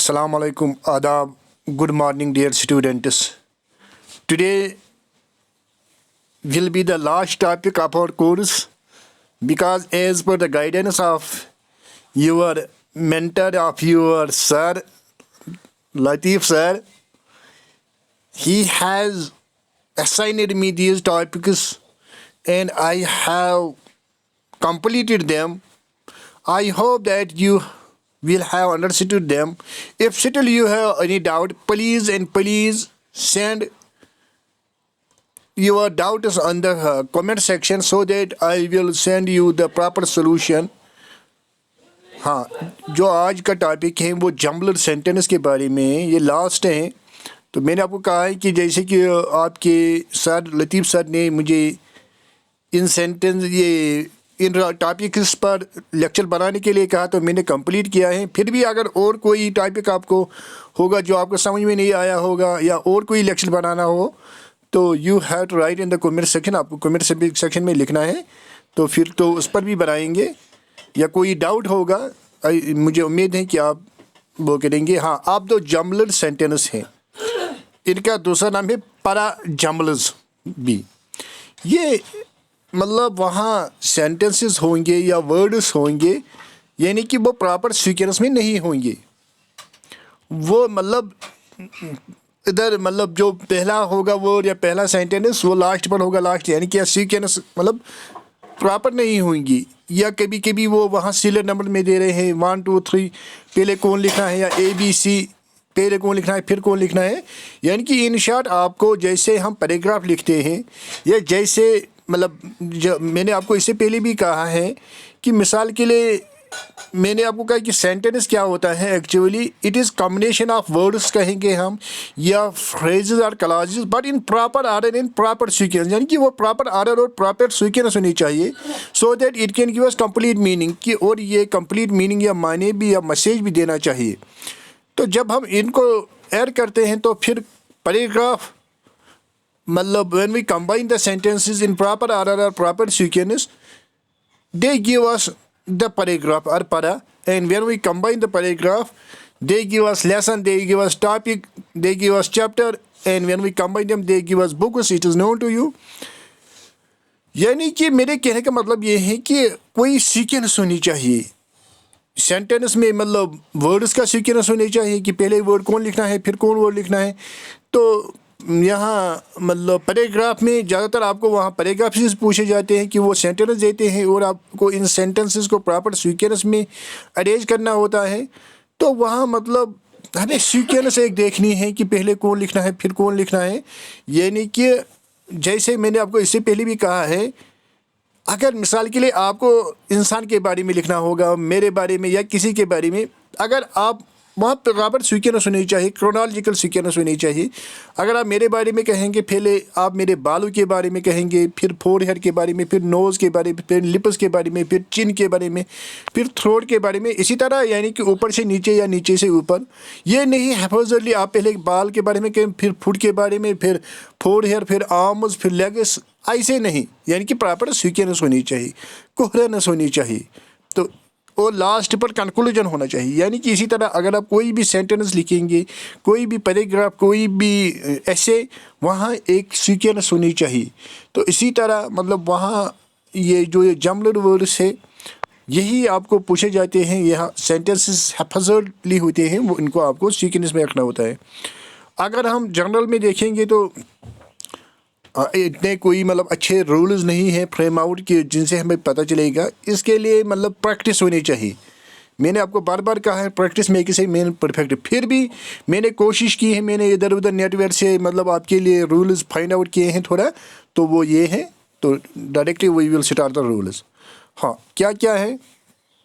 Assalamu alaikum, adab, good morning dear students. Today will be the last topic of our course because as per the guidance of your mentor, of your sir, Latif sir, he has assigned me these topics and I have completed them. I hope that you will have understood them. If still you have any doubt, please send your doubts on the comment section so that I will send you the proper solution. हाँ, जो आज का topic है वो jumbled sentence के बारे में है, ये लास्ट है. तो मैंने आपको कहा है कि जैसे कि आपके सर लतीफ़ सर ने मुझे इन टॉपिक्स पर लेक्चर बनाने के लिए कहा, तो मैंने कंप्लीट किया है. फिर भी अगर और कोई टॉपिक आपको होगा जो आपको समझ में नहीं आया होगा या और कोई लेक्चर बनाना हो, तो you have to write in the comment section. आपको कमेंट सेक्शन में लिखना है, तो फिर तो उस पर भी बनाएंगे. या कोई डाउट होगा, मुझे उम्मीद है कि आप वो करेंगे. हाँ, आप दो जम्बल्ड सेंटेंस हैं, इनका दूसरा नाम है पैरा जम्बल्स भी. ये मतलब वहाँ सेंटेंसेस होंगे या वर्ड्स होंगे, यानी कि वो प्रॉपर सीक्वेंस में नहीं होंगे. वो मतलब इधर मतलब जो पहला होगा वो या पहला सेंटेंस वो लास्ट पर होगा, लास्ट यानी कि सीक्वेंस मतलब प्रॉपर नहीं होंगी. या कभी कभी वो वहाँ सीरियल नंबर में दे रहे हैं 1 2 3, पहले कौन लिखना है, या ABC पहले कौन लिखना है फिर कौन लिखना है. यानी कि इन शॉर्ट आपको जैसे हम पैराग्राफ लिखते हैं, या जैसे मतलब जो मैंने आपको इससे पहले भी कहा है कि मिसाल के लिए मैंने आपको कहा कि सेंटेंस क्या होता है. Actually it is combination of words कहेंगे हम, या फ्रेजेस और clauses, but in proper order, in proper sequence. यानी कि वो प्रॉपर ऑर्डर और प्रॉपर सीक्वेंस होनी चाहिए so that it can give us complete meaning की, और ये कंप्लीट मीनिंग या माने भी या मैसेज भी देना चाहिए. तो जब हम इनको ऐड करते हैं तो फिर पैराग्राफ मतलब when we combine the sentences in proper order or proper sequence, they give us the paragraph or para. And when we combine the paragraph, they give us lesson, they give us topic, they give us chapter. And when we combine them, they give us books. It is known to you. यानी कि मेरे कहने का मतलब ये है कि कोई सीक्वेंस होनी चाहिए सेंटेंस में. मतलब वर्ड्स का सीक्वेंस होनी चाहिए कि पहले वर्ड कौन लिखना है फिर कौन वर्ड लिखना है. तो यहाँ मतलब पैराग्राफ में ज़्यादातर आपको वहाँ पैराग्राफ्स पूछे जाते हैं कि वो सेंटेंस देते हैं और आपको इन सेंटेंसेस को प्रॉपर सीक्वेंस में अरेंज करना होता है. तो वहाँ मतलब हमें सीक्वेंस एक देखनी है कि पहले कौन लिखना है फिर कौन लिखना है. यानी कि जैसे मैंने आपको इससे पहले भी कहा है, अगर मिसाल के लिए आपको इंसान के बारे में लिखना होगा, मेरे बारे में या किसी के बारे में, अगर आप वहाँ पर बराबर सीक्वेंस होनी चाहिए, क्रोनोलॉजिकल सीक्वेंस होनी चाहिए. अगर आप मेरे बारे में कहेंगे, पहले आप मेरे बालों के बारे में कहेंगे, फिर फोरहेड के बारे में, फिर नोज़ के बारे में, फिर लिप्स के बारे में, फिर चिन के बारे में, फिर थ्रोट के बारे में, इसी तरह यानी कि ऊपर से नीचे या नीचे से ऊपर. ये नहीं हेफाजतली आप पहले बाल के बारे में कहें, फिर फुट के बारे में, फिर फोरहेड, फिर आर्म्स, फिर लेग्स, ऐसे नहीं. यानी कि प्रॉपर सीक्वेंस होनी चाहिए, कोहेरेंस होनी चाहिए. तो और लास्ट पर कंक्लूजन होना चाहिए. यानी कि इसी तरह अगर आप कोई भी सेंटेंस लिखेंगे, कोई भी पैराग्राफ, कोई भी ऐसे, वहाँ एक सीक्वेंस होनी चाहिए. तो इसी तरह मतलब वहाँ ये जो ये जम्बल्ड वर्ड्स है, यही आपको पूछे जाते हैं. यहाँ सेंटेंसेस हेफाजतली होते हैं, वो इनको आपको सीक्वेंस में रखना होता है. अगर हम जनरल में देखेंगे तो इतने कोई मतलब अच्छे रूल्स नहीं है फ्रेम आउट के जिनसे हमें पता चलेगा. इसके लिए मतलब प्रैक्टिस होनी चाहिए. मैंने आपको बार बार कहा है practice make is main perfect. फिर भी मैंने कोशिश की है, मैंने इधर उधर नेटवर्क से मतलब आपके लिए रूल्स फाइंड आउट किए हैं थोड़ा, तो वो ये है. तो directly we will start the rules. हाँ, क्या क्या है.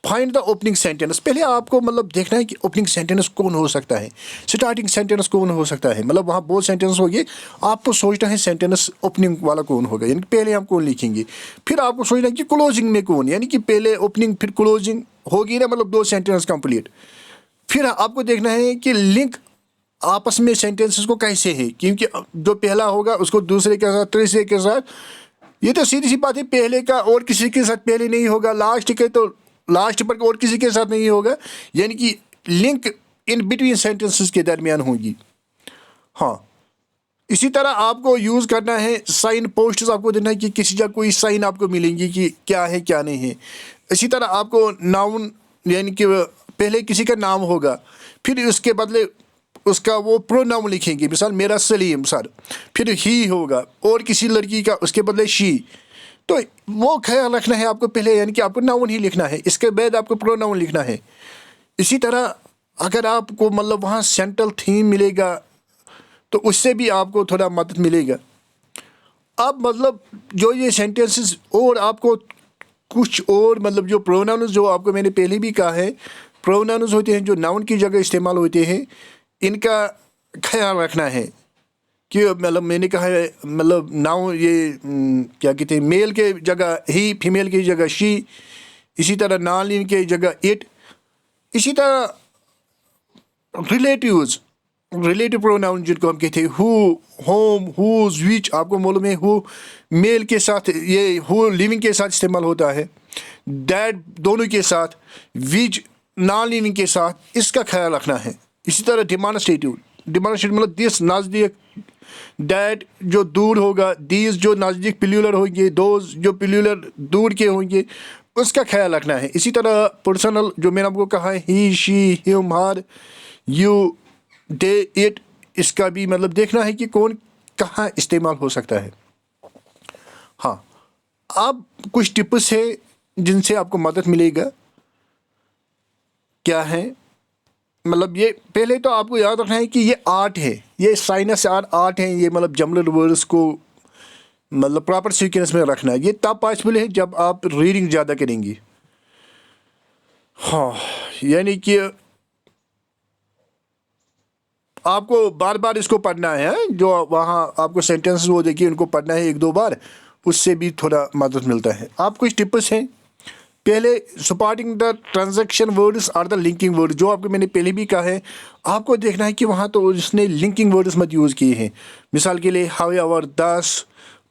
Find the opening sentence. पहले आपको मतलब देखना है कि ओपनिंग सेंटेंस कौन हो सकता है, स्टार्टिंग सेंटेंस कौन हो सकता है. मतलब वहाँ बहुत सेंटेंस होंगे, आपको सोचना है सेंटेंस ओपनिंग वाला कौन होगा, यानी पहले हम कौन लिखेंगे. फिर आपको सोचना है कि क्लोजिंग में कौन, यानी कि पहले ओपनिंग फिर क्लोजिंग होगी ना, मतलब 2 सेंटेंस कंप्लीट. फिर आपको देखना है कि लिंक आपस में सेंटेंसेस को कैसे है, क्योंकि जो पहला होगा उसको दूसरे के साथ, तीसरे के साथ. ये तो सीधी सी बात है, पहले का और किसी के साथ पहले नहीं होगा, लास्ट के तो लास्ट पर और किसी के साथ नहीं होगा. यानी कि लिंक इन बिटवीन सेंटेंसेस के दरमियान होंगी। हाँ, इसी तरह आपको यूज़ करना है साइन पोस्ट्स, आपको देना है कि किसी जगह कोई साइन आपको मिलेंगी कि क्या है क्या नहीं है। इसी तरह आपको नाउन यानी कि पहले किसी का नाम होगा, फिर उसके बदले उसका वो प्रोनाउन लिखेंगे, मिसाल मेरा सलीम सर, फिर ही होगा, और किसी लड़की का उसके बदले शी। तो वो ख्याल रखना है आपको पहले, यानी कि आपको नाउन ही लिखना है, इसके बाद आपको प्रोनाउन लिखना है। इसी तरह अगर आपको मतलब वहाँ सेंट्रल थीम मिलेगा तो उससे भी आपको थोड़ा मदद मिलेगा। अब मतलब जो ये सेंटेंसेस, और आपको कुछ और मतलब जो प्रोनाउंस, जो आपको मैंने पहले भी कहा है, प्रोनाउंस होते हैं जो नाउन की जगह इस्तेमाल होते हैं, इनका ख्याल रखना है कि मतलब मैंने कहा है मतलब नाउन ये क्या कहते हैं, मेल के जगह ही, फीमेल की जगह शी, इसी तरह नॉन लिविंग की जगह इट। इसी तरह रिलेटिव प्रोनाउन जिनको हम कहते हैं हु, होम, हुज, विच, आपको मालूम है हु मेल के साथ, ये हु लिविंग के साथ इस्तेमाल होता है, डैड दोनों के साथ, विच नॉन लिविंग के साथ, इसका ख्याल रखना है। इसी तरह डिमॉन्स्ट्रेटिव मतलब दिस नज़दीक, डैड जो दूर होगा, दीज जो नज़दीक प्लूरल होंगे, दोज जो प्लूरल दूर के होंगे, उसका ख्याल रखना है। इसी तरह पर्सनल जो मैंने आपको कहा है he, she, him, her, you, they, it, इसका भी मतलब देखना है कि कौन कहाँ इस्तेमाल हो सकता है। हाँ, अब कुछ टिप्स है जिनसे आपको मदद मिलेगा। क्या है मतलब, ये पहले तो आपको याद रखना है कि ये आर्ट है, ये साइंस आर्ट है, ये मतलब जमलर वर्ड्स को मतलब प्रॉपर सीक्वेंस में रखना है। ये तब पॉसिबल है जब आप रीडिंग ज़्यादा करेंगी। हाँ, यानी कि आपको बार बार इसको पढ़ना है, जो वहाँ आपको सेंटेंसेस वो देखिए उनको पढ़ना है 1-2 बार, उससे भी थोड़ा मदद मिलता है। आप कुछ टिप्स हैं। पहले सपोर्टिंग द ट्रांजैक्शन वर्ड्स और द लिंकिंग वर्ड, जो आपको मैंने पहले भी कहा है, आपको देखना है कि वहाँ तो उसने लिंकिंग वर्ड्स मत यूज़ किए हैं। मिसाल के लिए however, thus,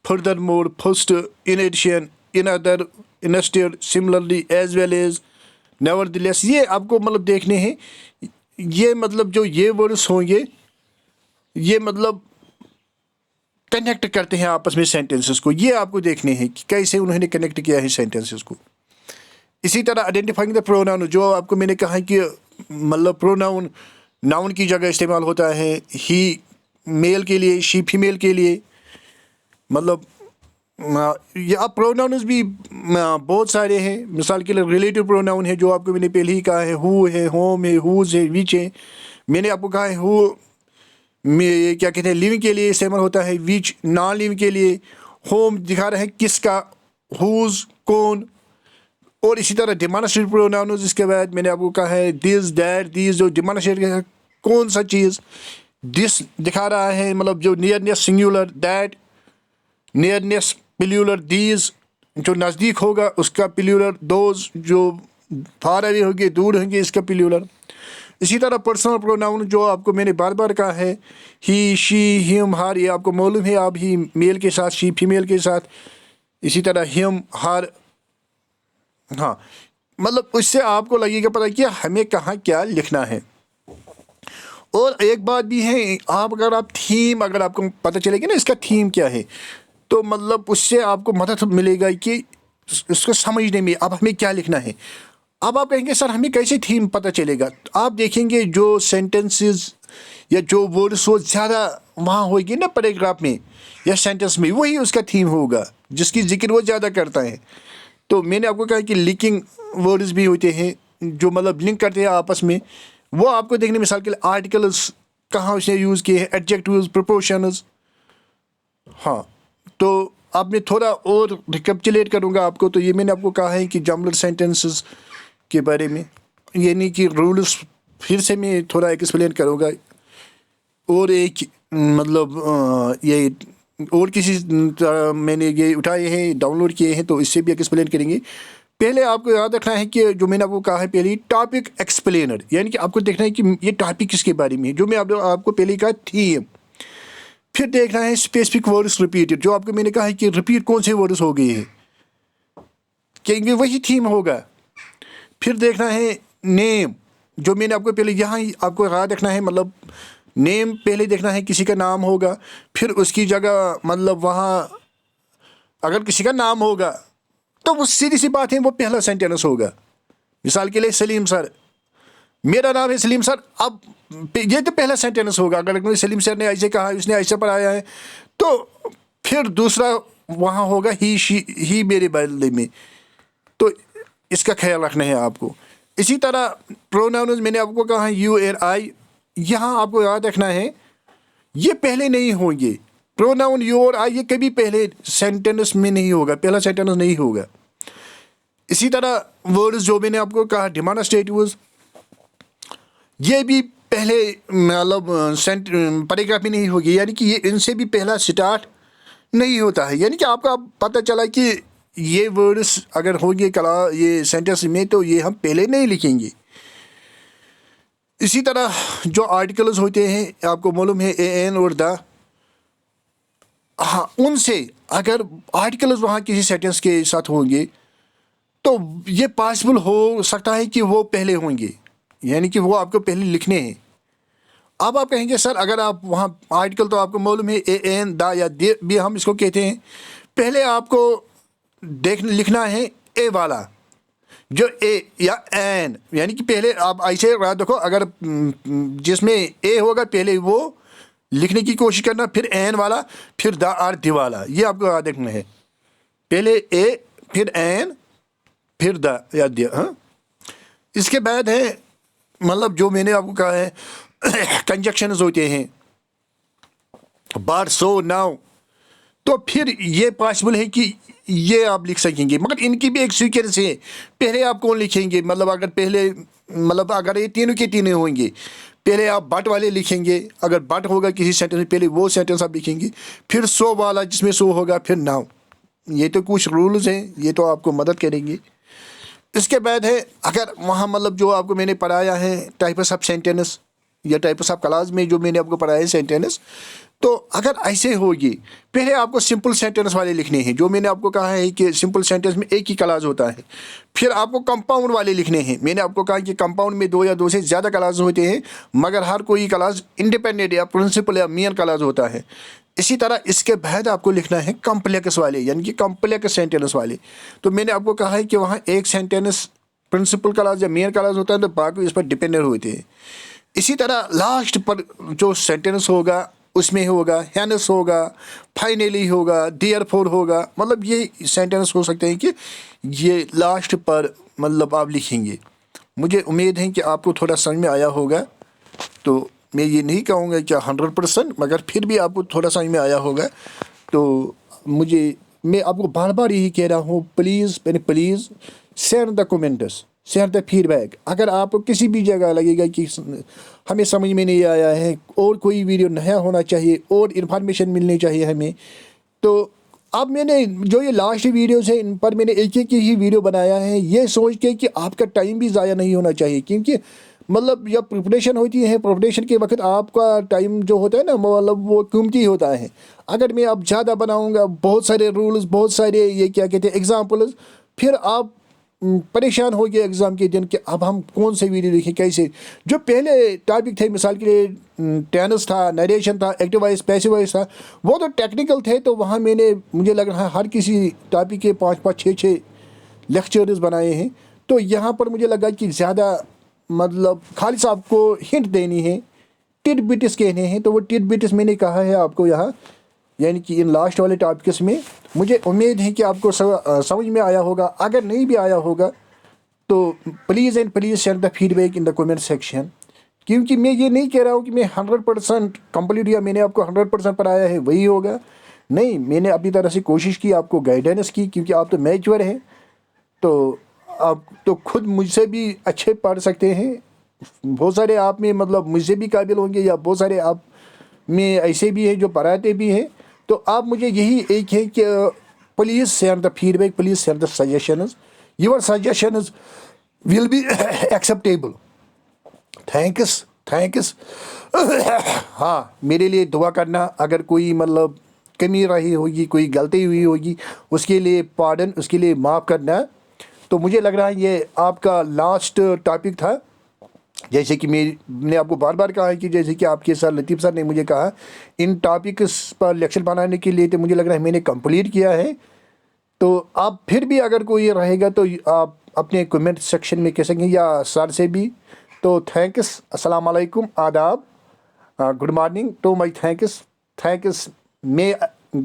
furthermore, first, in addition, in other, instead, similarly, as well as, nevertheless, ये आपको मतलब देखने हैं। ये मतलब जो ये वर्ड्स होंगे, ये मतलब कनेक्ट करते हैं आपस में सेंटेंसेस को, ये आपको देखने हैं कि कैसे उन्होंने कनेक्ट किया है सेंटेंसेस को। इसी तरह आइडेंटिफाइंग द प्रोनाउन, जो आपको मैंने कहा है कि मतलब प्रोनाउन नाउन की जगह इस्तेमाल होता है, ही मेल के लिए, शी फीमेल के लिए, मतलब ये आप प्रोनाउंस भी बहुत सारे हैं। मिसाल के लिए रिलेटिव प्रोनाउन है, जो आपको मैंने पहले ही कहा है, हु है, होम है, हुज है, विच है। मैंने आपको कहा है हु में क्या कहते हैं लिविंग के लिए इस्तेमाल होता है, विच नॉन लिविंग के लिए, होम दिखा रहे हैं किसका, हुज कौन। और इसी तरह डिमॉन्स्ट्रेटिव प्रोनाउंस, इसके बाद मैंने आपको कहा है दिस, दैट, दीज, जो डिमॉन्स्ट्रेट है कौन सा चीज़, दिस दिखा रहा है मतलब जो nearness singular, that nearness plural, these जो नज़दीक होगा उसका प्लूरल, दोज जो फार अवे होंगे, दूर होंगे, इसका प्लूरल। इसी तरह पर्सनल प्रोनाउन, जो आपको मैंने बार बार कहा है, ही, शी, हिम, हर, ये आपको मालूम है, आप ही मेल के साथ, शी फीमेल के साथ, इसी तरह हिम, हर। हाँ, मतलब उससे आपको लगेगा पता कि हमें कहाँ क्या लिखना है। और एक बात भी है, अगर आप थीम, अगर आपको पता चलेगा ना इसका थीम क्या है, तो मतलब उससे आपको मदद मिलेगा कि इसको समझने में अब हमें क्या लिखना है। अब आप कहेंगे सर हमें कैसे थीम पता चलेगा, तो आप देखेंगे जो सेंटेंसेस या जो वर्ड्स वो ज़्यादा वहाँ होगी ना पैराग्राफ में या सेंटेंस में, वही उसका थीम होगा जिसकी जिक्र वो ज़्यादा करता है। तो मैंने आपको कहा कि लिंकिंग वर्ड्स भी होते हैं जो मतलब लिंक करते हैं आपस में, वो आपको देखने, मिसाल के लिए आर्टिकल्स कहाँ उसने यूज़ किए हैं, एडजेक्टिव्स, प्रोपोर्शंस। हाँ, तो अब मैं थोड़ा और रिकैपिचुलेट करूँगा आपको। तो ये मैंने आपको कहा है कि जमलर सेंटेंसेस के बारे में, यानी कि रूल्स फिर से मैं थोड़ा एक्सप्लेन करूँगा। और एक मतलब ये और किसी मैंने ये उठाए हैं, डाउनलोड किए हैं, तो इससे भी एक्सप्लेन करेंगे। पहले आपको याद रखना है कि जो मैंने आपको कहा है पहले, टॉपिक एक्सप्लेनर, यानी कि आपको देखना है कि ये टॉपिक किसके बारे में है, जो मैं आपको पहले कहा थीम। फिर देखना है स्पेसिफिक वर्ड्स रिपीटेड, जो आपको मैंने कहा है कि रिपीट कौन से वर्ड्स हो गए हैं, क्योंकि वही थीम होगा। फिर देखना है नेम, जो मैंने आपको पहले यहाँ ही आपको याद रखना है, मतलब नेम पहले देखना है, किसी का नाम होगा, फिर उसकी जगह मतलब वहाँ अगर किसी का नाम होगा तो वो सीधी सी बात है, वो पहला सेंटेंस होगा। मिसाल के लिए सलीम सर, मेरा नाम है सलीम सर, अब ये तो पहला सेंटेंस होगा। अगर सलीम सर ने ऐसे कहा, उसने ऐसे पढ़ाया है, तो फिर दूसरा वहाँ होगा ही मेरे बदले में। तो इसका ख्याल रखना है आपको। इसी तरह प्रोनाउंस मैंने आपको कहा यू और आई, यहाँ आपको याद रखना है ये पहले नहीं होंगे। प्रोनाउन यू और आई ये कभी पहले सेंटेंस में नहीं होगा, पहला सेंटेंस नहीं होगा। इसी तरह वर्ड्स जो मैंने आपको कहा डेमॉन्स्ट्रेटिव्स, ये भी पहले मतलब पैराग्राफ में नहीं होगी, यानी कि ये इनसे भी पहला स्टार्ट नहीं होता है। यानी कि आपका पता चला कि ये वर्ड्स अगर होंगे ये सेंटेंस में तो ये हम पहले नहीं लिखेंगे। इसी तरह जो आर्टिकल्स होते हैं आपको मालूम है एन और द, हाँ उनसे अगर आर्टिकल्स वहाँ किसी सेंटेंस के साथ होंगे तो ये पॉसिबल हो सकता है कि वो पहले होंगे, यानी कि वो आपको पहले लिखने हैं। अब आप कहेंगे सर अगर आप वहाँ आर्टिकल तो आपको मालूम है एन द या दे भी हम इसको कहते हैं, पहले आपको लिखना है ए वाला, जो ए या एन, यानी कि पहले आप ऐसे देखो, अगर जिसमें ए होगा पहले वो लिखने की कोशिश करना, फिर एन वाला, फिर द और द वाला, ये आपको याद रखना है। पहले ए, फिर एन, फिर द या द। हाँ, इसके बाद है मतलब जो मैंने आपको कहा है कंजक्शंस होते हैं, बार, सो, नाउ, तो फिर ये पॉसिबल है कि ये आप लिख सकेंगे, मगर इनकी भी एक सीक्वेंस है। पहले आप कौन लिखेंगे, मतलब अगर पहले मतलब अगर ये तीनों के तीनों होंगे, पहले आप बट वाले लिखेंगे, अगर बट होगा किसी सेंटेंस में पहले वो सेंटेंस आप लिखेंगे, फिर सो वाला जिसमें सो होगा, फिर नाउ। ये तो कुछ रूल्स हैं, ये तो आपको मदद करेंगे। इसके बाद है अगर वहाँ मतलब जो आपको मैंने पढ़ाया है टाइप्स ऑफ सेंटेंस या टाइप्स ऑफ क्लास में जो मैंने आपको पढ़ाया है सेंटेंस, तो अगर ऐसे होगी पहले आपको सिंपल सेंटेंस वाले लिखने हैं, जो मैंने आपको कहा है कि सिंपल सेंटेंस में एक ही क्लास होता है। फिर आपको कंपाउंड वाले लिखने हैं, मैंने आपको कहा कि कंपाउंड में 2 या 2 से ज़्यादा क्लास होते हैं, मगर हर कोई क्लास इंडिपेंडेंट या प्रिंसिपल या मेन क्लास होता है। इसी तरह इसके बाद आपको लिखना है कॉम्प्लेक्स वाले, यानी कि कॉम्प्लेक्स सेंटेंस वाले। तो मैंने आपको कहा है कि वहाँ एक सेंटेंस प्रिंसिपल क्लास या मेन क्लास होता है, तो बाकी इस पर डिपेंडेंट होते हैं। इसी तरह लास्ट पर जो सेंटेंस होगा उसमें होगा हैनस होगा, फाइनली होगा, देयरफॉर होगा, मतलब ये सेंटेंस हो सकते हैं कि ये लास्ट पर मतलब आप लिखेंगे। मुझे उम्मीद है कि आपको थोड़ा समझ में आया होगा। तो मैं ये नहीं कहूँगा कि 100%, मगर फिर भी आपको थोड़ा समझ में आया होगा। तो मैं आपको बार बार यही कह रहा हूँ, please send the comments, share the feedback. अगर आपको किसी भी जगह लगेगा कि हमें समझ में नहीं आया है और कोई वीडियो नया होना चाहिए और इन्फॉर्मेशन मिलनी चाहिए हमें, तो अब मैंने जो ये लास्ट वीडियोस है इन पर मैंने एक ही वीडियो बनाया है, ये सोच के कि आपका टाइम भी ज़ाया नहीं होना चाहिए। क्योंकि मतलब जब प्रिपरेशन होती है, प्रिपरेशन के वक्त आपका टाइम जो होता है ना, मतलब वो कीमती होता है। अगर मैं अब ज़्यादा बनाऊँगा, बहुत सारे रूल्स, बहुत सारे ये क्या कहते हैं एग्जाम्पल्स, फिर आप परेशान हो गए एग्ज़ाम के दिन कि अब हम कौन से वीडियो देखें, कैसे। जो पहले टॉपिक थे, मिसाल के लिए टेंस था, नरेशन था, एक्टिव वॉइस, पैसिव वॉइस था, वो तो टेक्निकल थे। तो वहाँ मुझे लग रहा है हर किसी टॉपिक के 5-5, 6-6 लेक्चर्स बनाए हैं। तो यहाँ पर मुझे लगा कि ज़्यादा मतलब खालिस आपको हिंट देनी है, टिट बिट्स कहने हैं, तो वो टिट बिट्स मैंने कहा है आपको यहाँ, यानी कि इन लास्ट वाले टॉपिक्स में। मुझे उम्मीद है कि आपको समझ में आया होगा। अगर नहीं भी आया होगा तो please send the feedback in the comment section. क्योंकि मैं ये नहीं कह रहा हूँ कि मैं 100% कंप्लीट या मैंने आपको 100% पढ़ाया है वही होगा, नहीं, मैंने अपनी तरह से कोशिश की, आपको गाइडेंस की। क्योंकि आप तो मैच्योर हैं, तो आप तो खुद मुझसे भी अच्छे पढ़ सकते हैं। बहुत सारे आप में मतलब मुझसे भी काबिल होंगे, या बहुत सारे आप में ऐसे भी हैं जो पढ़ाते भी हैं। तो आप मुझे यही एक है कि please send the feedback, please send the suggestions, your suggestions will be acceptable. Thanks. हाँ, मेरे लिए दुआ करना। अगर कोई मतलब कमी रही होगी, कोई गलती हुई होगी, उसके लिए पार्डन, उसके लिए माफ़ करना। तो मुझे लग रहा है ये आपका लास्ट टॉपिक था। جیسے کہ میں نے آپ کو بار بار کہا ہے کہ جیسے کہ آپ کے سر لطیف سر نے مجھے کہا ان ٹاپکس پر لیکچر بنانے کے لیے، تو مجھے لگ رہا ہے میں نے کمپلیٹ کیا ہے. تو آپ پھر بھی اگر کوئی رہے گا تو آپ اپنے کمنٹ سیکشن میں کہہ سکیں یا سر سے بھی. تو تھینکس، السلام علیکم، آداب، good morning to my thanks. May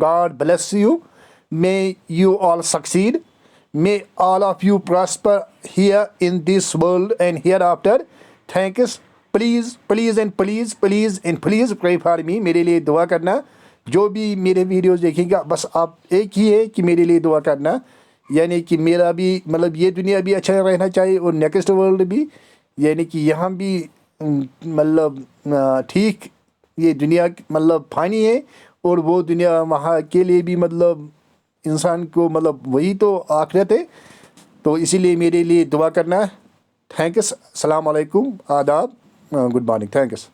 God bless you, may you all succeed, may all of you prosper here in this world and hereafter. Thanks. Please please and please please and please pray for me, میرے لیے دعا کرنا. جو بھی میرے videos دیکھیں گا بس آپ ایک ہی ہے کہ میرے لیے دعا کرنا، یعنی کہ میرا بھی مطلب یہ دنیا بھی اچھا رہنا چاہیے اور نیکسٹ ورلڈ بھی، یعنی کہ یہاں بھی مطلب ٹھیک، یہ دنیا مطلب فانی ہے اور وہ دنیا وہاں کے لیے بھی مطلب انسان کو مطلب وہی تو آخرت ہے. تو اسی لیے میرے لیے دعا کرنا. تھینکس، السلام علیکم، آداب، گڈ مارننگ. تھینکس.